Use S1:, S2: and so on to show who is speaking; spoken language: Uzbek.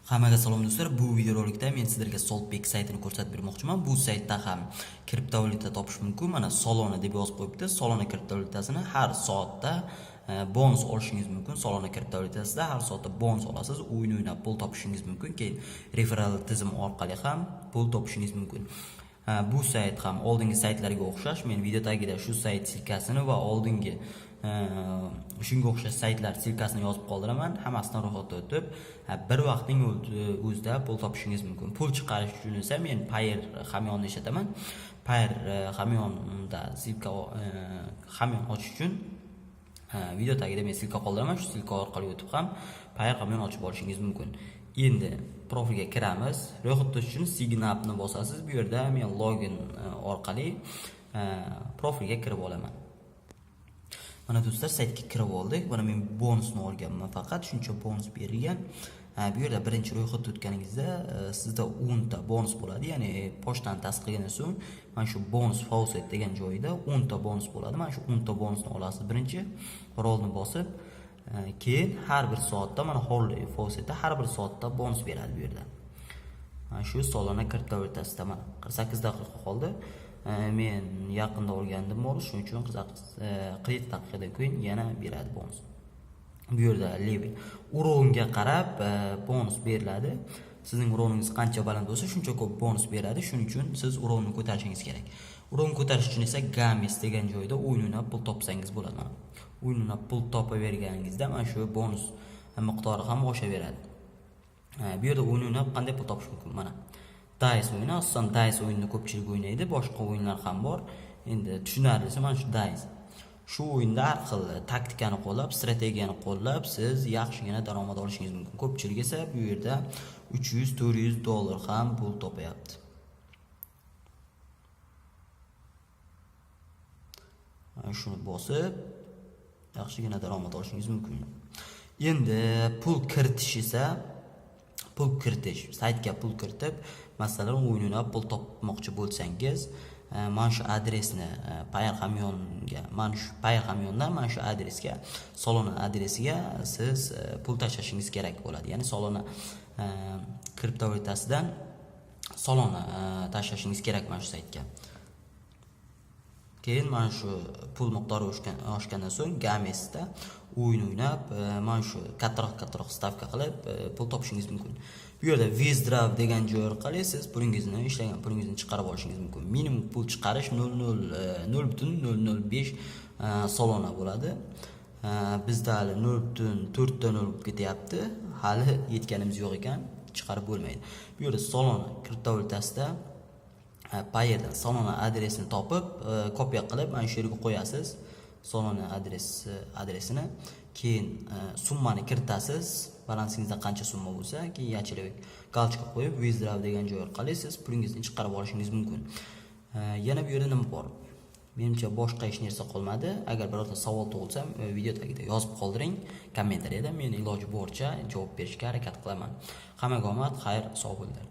S1: Hammaga salom do'stlar. Bu videorolikda men sizlarga Solpek saytini ko'rsatib bermoqchiman. Bu saytda ham kriptovalyuta topish mumkin. Mana Solana deb yozib qo'yibdi. Solana kriptovalyutasini har soatda bonus olishingiz mumkin. Solana kriptovalyutasida har soatda bonus olasiz. O'yin o'ynab pul topishingiz mumkin. Keyin referral tizim orqali ham pul topishingiz mumkin. Bu sayt ham oldingi saytlarga o'xshash. Men video tagida shu sayt silkasini va oldingi shunga o'xshash saytlar silkasini yozib qoldiraman. Hammasidan ro'yxatdan o'tib, bir vaqtning o'zida pul topishingiz mumkin. Pul chiqarish uchun esa men Payer hamyonni ishlataman. Payer hamyonda silka hamyon ochish uchun video tagida men silka qoldiraman. Shu silka orqali o'tib ham Payer hamyon ochib olishingiz mumkin. Endi profilga kiramiz. Ro'yxatdan o'tish uchun sign up'ni bosasiz. Bu yerda men login orqali profilga kirib olaman. Mana do'stlar, saytga kirib oldik. Mana men bonusni olganman, faqat shuncha bonus berilgan. Bu yerda birinchi ro'yxatga o'tganingizda sizda 10 ta bonus bo'ladi. Ya'ni pochtani tasdiqlagandan so'ng mana shu bonus faucet degan joyida 10 ta bonus bo'ladi. Mana shu 10 ta bonusni olasiz. Birinchi rolni bosib, keyin har bir soatda mana Holy Faucetda har bir soatda bonus beradi bu yerda. Mana shu Solana kriptovalyutasida mana 48 daqiqa qoldi. Men yaqinda olgandim bor, shuning uchun 40 daqiqadan keyin yana beradi bonus. Bu yerda level urovga qarab bonus beriladi. Sizning urovingiz qancha baland bo'lsa, shuncha ko'p bonus beradi. Shuning uchun siz urovni ko'tarishingiz kerak. Urovni ko'tarish uchun esa Games degan joyda o'yin o'ynab pul topsangiz bo'ladi. Mana o'yin o'ynab pul topaverganingizda mana shu bonus miqdori ham oshaveradi. Bu yerda o'yin o'ynab qanday pul topish mumkin? Mana Dice o'yini, asosan Dice o'yinini ko'pchilik o'ynaydi, boshqa o'yinlar ham bor. Endi tushunarlisi mana shu Dice. Shu o'yinda har xil taktikani qo'llab, strategiyani qo'llab siz yaxshigina daromad olishingiz mumkin. Ko'pchilik esa bu yerda 300-400 dollar ham pul topayapti. Shuni bosib yaxshigina daromad olishingiz mumkin. Endi pul kiritish esa saytga pul kiritib, masalan, o'yin o'ynab pul topmoqchi bo'lsangiz, mana shu adresni Payer hamyonga, mana shu Payer hamyondan mana shu adresga, Solana adresiga siz pul tashlashingiz kerak bo'ladi. Ya'ni Solana kriptovalyutasidan Solana tashlashingiz kerak mana shu saytga. Keyin mana shu pul miqdori oshgandan so'ng Gamesda o'yin o'ynab, mana shu kattaroq stavka qilib pul topishingiz mumkin. Bu yerda Withdraw degan joy orqali siz pulingizni, ishlagan pulingizni chiqarib olishingiz mumkin. Minimum pul chiqarish 0.005 Solana bo'ladi. Bizda hali 0.4 bo'lib ketyapti. Hali yetganimiz yo'q ekan, chiqarib bo'lmaydi. Bu yerda Solana kriptovalyutasida Payerdan Solana adresini topib, kopiya qilib mana shu yerga qo'yasiz. Solana adresini, keyin summani kiritasiz. Balansingizda qancha summa bo'lsa, keyin yachilib galchka qo'yib Withdraw degan joy orqali siz pulingizni chiqarib olishingiz mumkin. Yana bu yerda nima bor? Menimcha boshqa hech narsa qolmadi. Agar birorta savol tug'ilsa, video tagida yozib qoldiring, kommentariyada men iloji boricha javob berishga harakat qilaman. Hammaga omad, xayr, sog' bo'linglar.